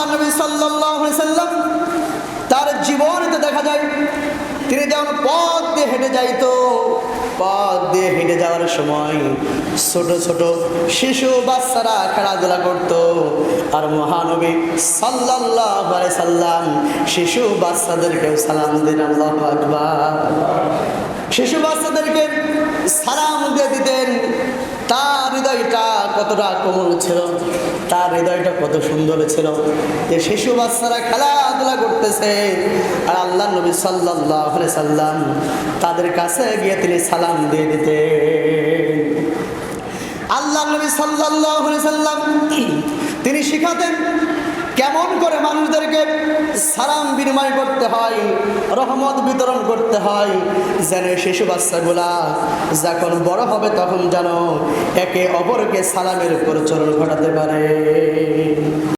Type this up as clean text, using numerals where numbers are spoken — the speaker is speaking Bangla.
আল্লাহ নবী সাল্লাল্লাহু আলাইহি সাল্লাম তার জীবনেতে দেখা যায় তিনি যখন পথ দিয়ে হেঁটে যাইতো, পথ দিয়ে হেঁটে যাওয়ার সময় ছোট ছোট শিশু বাচ্চারা খেলাধুলা করত, আর মহানবী সাল্লাল্লাহু আলাইহি সাল্লাম শিশু বাচ্চাদেরকেও সালাম দিন। আল্লাহু আকবার। শিশু বাচ্চাদেরকে সালাম দিয়ে দিতেন। তার হৃদয়টা কতটা কোমল ছিল, তার হৃদয়টা কত সুন্দর ছিল যে শিশু বাচ্চারা খেলাধুলা করতেছে আর আল্লাহ নবী সাল্লাল্লাহু আলাইহি সাল্লাম তাদের কাছে গিয়ে তিনি সালাম দিয়ে দিতেন। আল্লাহ নবী সাল্লাল্লাহু আলাইহি সাল্লাম তিনি শিখাতেন কেমন করে মানুষদেরকে সালাম বিনিময় করতে হয়, রহমত বিতরণ করতে হয়, যেন শিশু বাচ্চাগুলা যখন বড় হবে তখন যেন একে অপরকে সালামের প্রচলন ঘটাতে পারে।